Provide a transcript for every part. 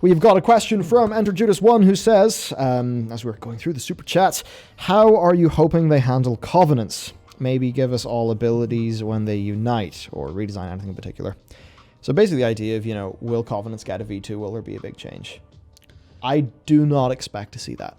We've got a question from Enter Judas 1 who says, as we're going through the super chats, how are you hoping they handle covenants? Maybe give us all abilities when they unite, or redesign anything in particular. So basically the idea of, will covenants get a V2? Will there be a big change? I do not expect to see that.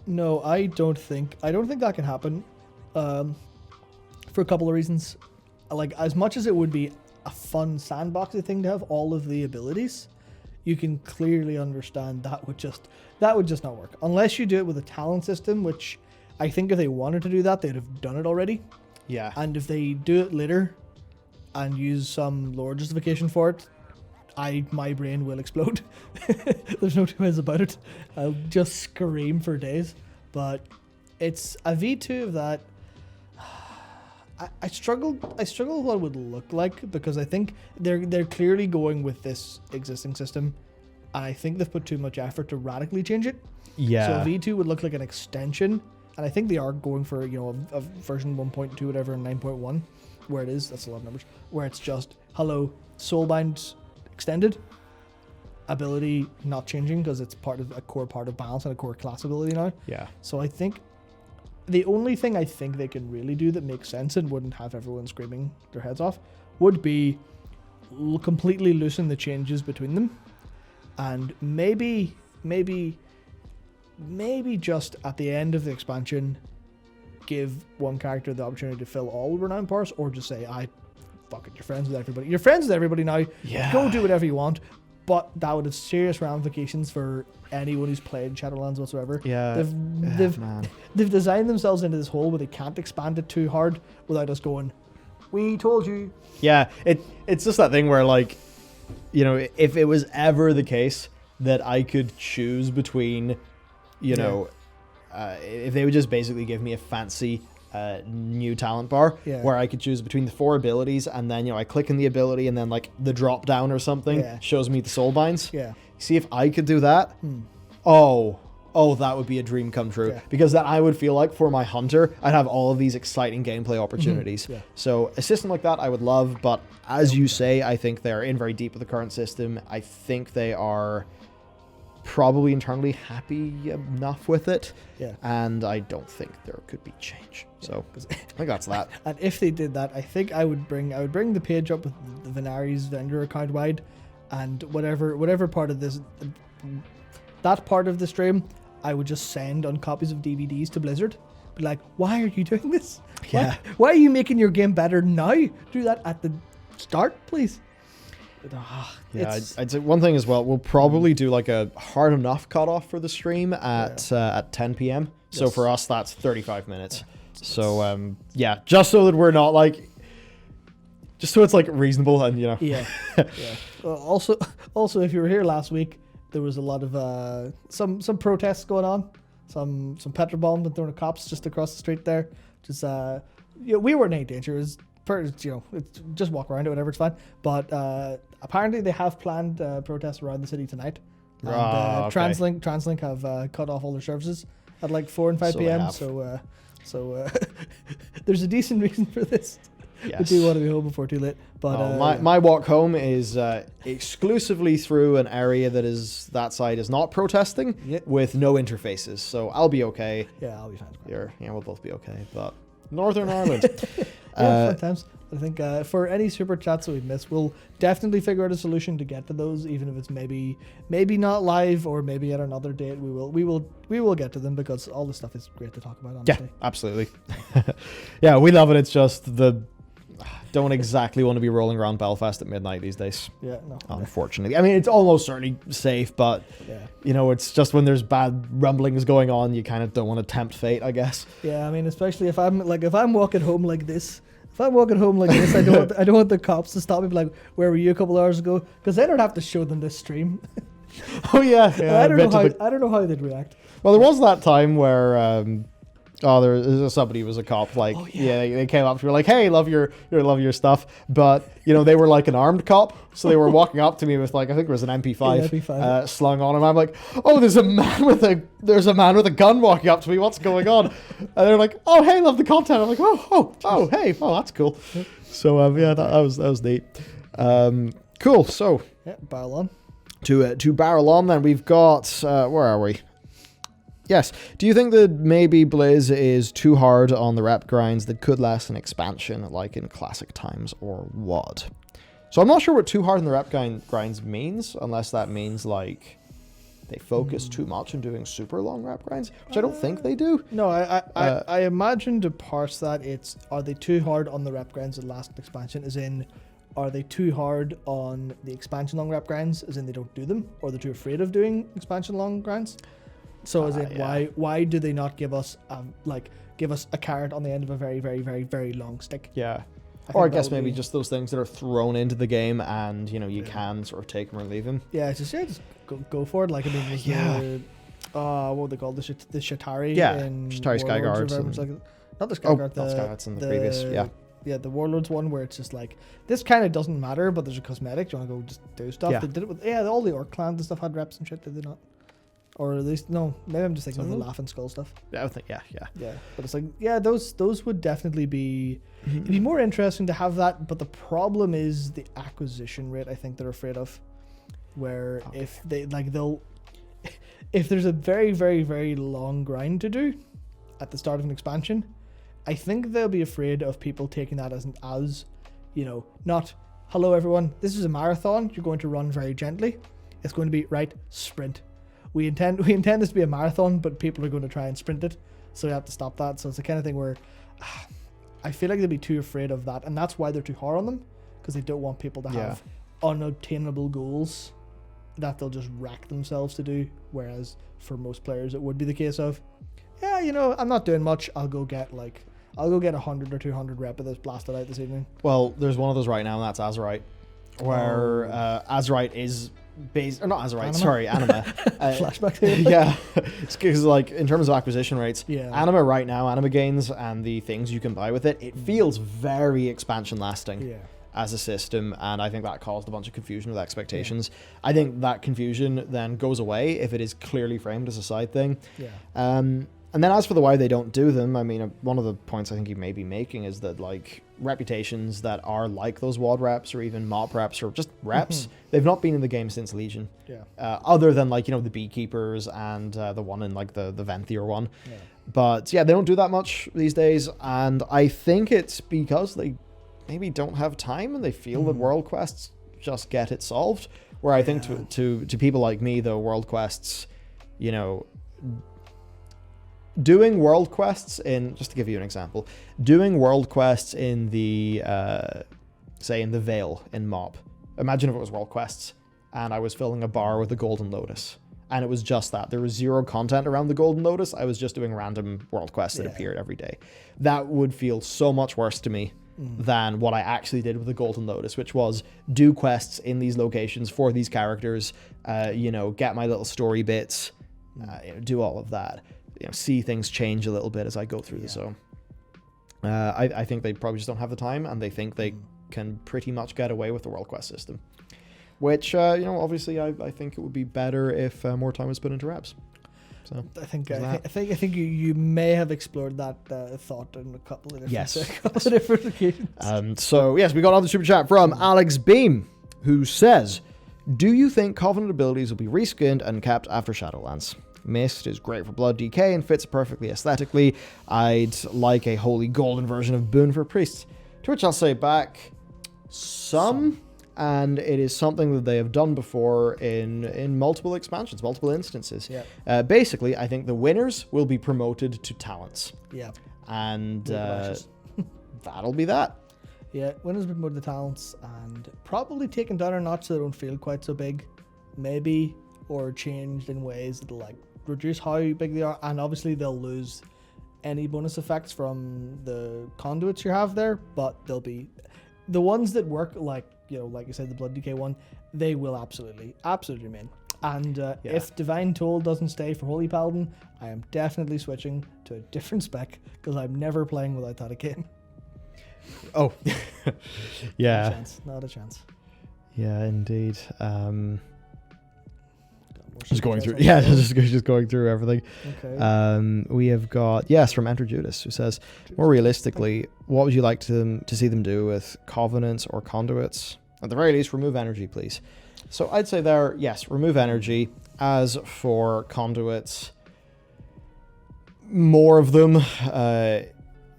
No, I don't think that can happen. For a couple of reasons. Like, as much as it would be a fun sandboxy thing to have all of the abilities, you can clearly understand that would just not work. Unless you do it with a talent system, which I think if they wanted to do that, they'd have done it already. Yeah. And if they do it later and use some lore justification for it, my brain will explode. There's no two ways about it. I'll just scream for days. But it's a V2 of that. I struggle with what it would look like, because I think they're clearly going with this existing system, and I think they've put too much effort to radically change it. Yeah. So V2 would look like an extension, and I think they are going for a version 1.2 whatever and 9.1, where it is, that's a lot of numbers, where it's just hello Soulbind extended ability not changing because it's a core part of balance and a core class ability now. Yeah. So I think the only thing I think they can really do that makes sense and wouldn't have everyone screaming their heads off would be completely loosen the changes between them, and maybe just at the end of the expansion give one character the opportunity to fill all renown powers, or just say, fuck it, you're friends with everybody. You're friends with everybody now. Yeah. Go do whatever you want. But that would have serious ramifications for anyone who's played Shadowlands whatsoever. Yeah. They've designed themselves into this hole where they can't expand it too hard without us going, we told you. Yeah, it's just that thing where, like, if it was ever the case that I could choose between, if they would just basically give me a fancy new talent bar where I could choose between the 4 abilities, and then I click in the ability, and then like the drop down or something shows me the soul binds. See, if I could do that, that would be a dream come true, because then I would feel like for my hunter I'd have all of these exciting gameplay opportunities. So a system like that I would love, but as you say, I think they're in very deep with the current system. I think they are probably internally happy enough with it, and I don't think there could be change. So I think that's that. And if they did that, I think I would bring the page up with the Venari's vendor account wide, and whatever part of this, that part of the stream, I would just send on copies of DVDs to Blizzard. Be like, why are you doing this? Why are you making your game better now? Do that at the start, please. I'd say one thing as well, we'll probably do like a hard enough cutoff for the stream at 10 p.m. So for us, that's 35 minutes. So just so that we're not like, just so it's like reasonable and Also, if you were here last week, there was a lot of some protests going on, some petrol bombs and throwing cops just across the street there. Just we weren't in any danger. It's just walk around it, whatever, it's fine. But apparently they have planned protests around the city tonight. And TransLink have cut off all their services at like 4 and 5 p.m. So there's a decent reason for this. Yes. We do want to be home before too late. But my walk home is exclusively through an area that side is not protesting with no interfaces. So I'll be okay. Yeah, I'll be fine. We'll both be okay. But Northern Ireland. Fun times. I think for any super chats that we've missed, we'll definitely figure out a solution to get to those, even if it's maybe not live or maybe at another date. We will get to them, because all this stuff is great to talk about, honestly. Yeah, absolutely. Yeah, we love it. It's just don't exactly want to be rolling around Belfast at midnight these days. Yeah, no. Unfortunately. I mean, it's almost certainly safe, but it's just when there's bad rumblings going on, you kind of don't want to tempt fate, I guess. Yeah, I mean, especially if I'm walking home like this. I don't want the cops to stop me. Like, where were you a couple hours ago? Because then I'd have to show them this stream. Oh yeah. I don't know how they'd react. Well, there was that time where somebody was a cop. Like, they came up to me like, "Hey, love your stuff," but they were like an armed cop, so they were walking up to me with like, I think it was an MP5, slung on him. I'm like, "Oh, there's a man with a gun walking up to me. What's going on?" And they're like, "Oh, hey, love the content." I'm like, "Oh, hey, that's cool." So that was neat. Cool. So pile on. To barrel on, then we've got where are we? Yes. Do you think that maybe Blizz is too hard on the rep grinds that could last an expansion like in classic times, or what? So I'm not sure what too hard on the rep grinds means, unless that means like they focus too much on doing super long rep grinds, which I don't think they do. No, I imagine to parse that, it's, are they too hard on the rep grinds that last an expansion, as in, are they too hard on the expansion long rep grinds, as in they don't do them, or they're too afraid of doing expansion long grinds? So as in, why do they not give us a carrot on the end of a very, very, very, very long stick? Yeah. Or I guess maybe just those things that are thrown into the game and, you know, you can sort of take them or leave them. Yeah, just go for it. Like, I mean, there's what would they call the Shatari? Yeah, in Shatari Skyguards. Not the Skyguard. Not Skyguards in the previous, Yeah, the Warlords one where it's just like, this kind of doesn't matter, but there's a cosmetic. Do you want to go just do stuff? Yeah. They did it with, all the Orc clans and stuff had reps and shit, did they not? Or at least, no, maybe I'm just thinking of the Laughing Skull stuff. Yeah, I think, yeah. But it's like, those would definitely be, it'd be more interesting to have that, but the problem is the acquisition rate, I think they're afraid of, where if there's a very, very, very long grind to do at the start of an expansion, I think they'll be afraid of people taking that as, you know, not, hello everyone, this is a marathon, you're going to run very gently. It's going to be, right, sprint. We intend this to be a marathon, but people are going to try and sprint it, so we have to stop that. So it's the kind of thing where I feel like they'll be too afraid of that, and that's why they're too hard on them, because they don't want people to have unattainable goals that they'll just rack themselves to do. Whereas for most players, it would be the case of, yeah, you know, I'm not doing much. I'll go get 100 or 200 rep of this blasted out this evening. Well, there's one of those right now, and that's Azerite, where Azerite is based, or not Azerite, sorry, Anima. Flashback here. Yeah, it's because like in terms of acquisition rates, Yeah. Anima right now, Anima gains and the things you can buy with it, it feels very expansion lasting. Yeah. As a system, and I think that caused a bunch of confusion with expectations. I think that confusion then goes away if it is clearly framed as a side thing. Yeah. And then as for the why they don't do them, I mean, one of the points I think you may be making is that like reputations that are like those WOD reps or even MOP reps or just reps, they've not been in the game since Legion. Yeah. Other than like, you know, the Beekeepers and the one in like the Venthier one. Yeah. But yeah, they don't do that much these days, and I think it's because they maybe don't have time and they feel that world quests just get it solved. Where I think to people like me, though, world quests, you know, doing world quests in, just to give you an example, doing world quests in the say in the Vale in MOP. Imagine if it was world quests and I was filling a bar with the Golden Lotus, and it was just that. There was zero content around the Golden Lotus. I was just doing random world quests that appeared every day. That would feel so much worse to me than what I actually did with the Golden Lotus, which was do quests in these locations for these characters, you know, get my little story bits, you know, do all of that, you know, see things change a little bit as I go through the zone. I think they probably just don't have the time, and they think they can pretty much get away with the world quest system, which, you know, obviously I think it would be better if more time was put into reps. So I think you may have explored that thought in a couple of different occasions. So yes, we got another super chat from Alex Beam, who says, "Do you think Covenant abilities will be reskinned and kept after Shadowlands? Mist is great for blood DK and fits perfectly aesthetically. I'd like a holy golden version of Boon for priests." To which I'll say back, some. And it is something that they have done before in multiple expansions, multiple instances. Yeah. Basically, I think the winners will be promoted to talents. Yeah. And that'll be that. Yeah, winners will be promoted to talents and probably taken down a notch so they don't feel quite so big. Maybe, or changed in ways that'll like reduce how big they are. And obviously they'll lose any bonus effects from the conduits you have there, but they'll be the ones that work, like, you know, like you said, the Blood DK one, they will absolutely remain. And if Divine Toll doesn't stay for Holy Paladin, I am definitely switching to a different spec, because I'm never playing without that again. Oh, yeah. Not a chance. Yeah, indeed. Just going through, just going through everything. Okay. We have got from Enter Judas, who says, more realistically, what would you like to see them do with covenants or conduits? At the very least, remove energy, please. So I'd say there, yes, remove energy. As for conduits, more of them.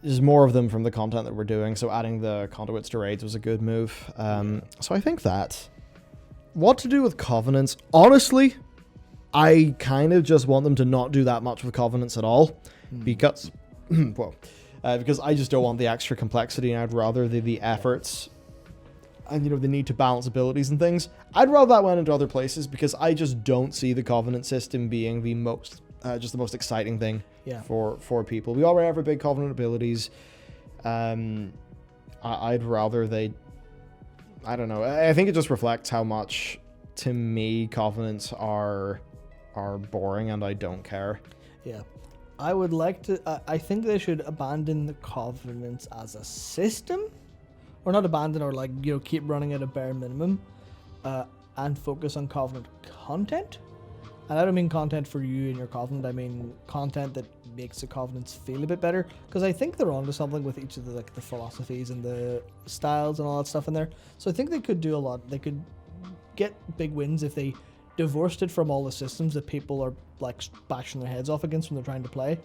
There's more of them from the content that we're doing, so adding the conduits to raids was a good move. So I think that. What to do with Covenants? Honestly, I kind of just want them to not do that much with Covenants at all, because, because I just don't want the extra complexity, and I'd rather the efforts and, the need to balance abilities and things. I'd rather that went into other places, because I just don't see the Covenant system being the most exciting thing for people. We already have our big Covenant abilities. I'd rather they... I don't know. I think it just reflects how much, to me, Covenants are boring, and I don't care. Yeah. I would like to... I think they should abandon the Covenants as a system. Or not abandon, or keep running at a bare minimum. And focus on Covenant content. And I don't mean content for you and your Covenant. I mean content that makes the Covenants feel a bit better. Because I think they're onto something with each of the philosophies and the styles and all that stuff in there. So I think they could do a lot. They could get big wins if they divorced it from all the systems that people are bashing their heads off against when they're trying to play,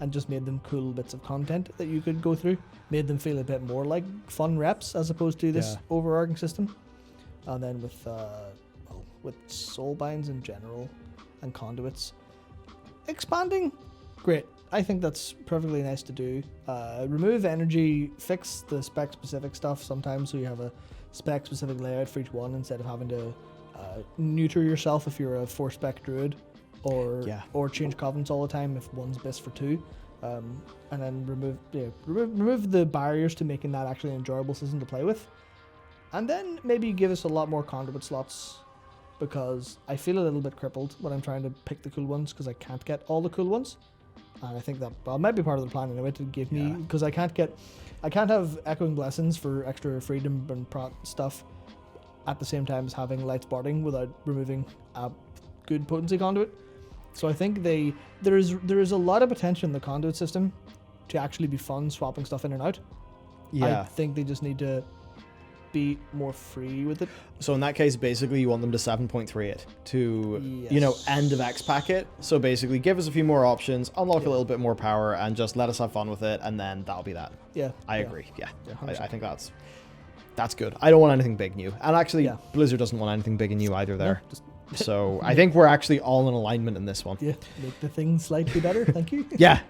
and just made them cool bits of content that you could go through. Made them feel a bit more like fun reps as opposed to this overarching system. And then with soulbinds in general and conduits expanding, great. I think that's perfectly nice to do. Remove energy, fix the spec specific stuff sometimes, so you have a spec specific layout for each one instead of having to neuter yourself if you're a 4-spec druid, or change covenants all the time if one's best for 2. And then remove the barriers to making that actually an enjoyable system to play with. And then maybe give us a lot more conduit slots, because I feel a little bit crippled when I'm trying to pick the cool ones, because I can't get all the cool ones. And I think that might be part of the plan anyway, to give me, because I can't have Echoing Blessings for extra freedom and stuff at the same time as having Light's Barding without removing a good potency conduit. So I think there is a lot of potential in the conduit system to actually be fun swapping stuff in and out. I think they just need to be more free with it. So in that case, basically you want them to 7.3 it to end of X packet. So basically give us a few more options, unlock a little bit more power, and just let us have fun with it, and then that'll be that. I agree. I think that's good. I don't want anything big new, and actually Blizzard doesn't want anything big and new either there. So I think we're actually all in alignment in this one. Make the thing slightly better. Thank you. Yeah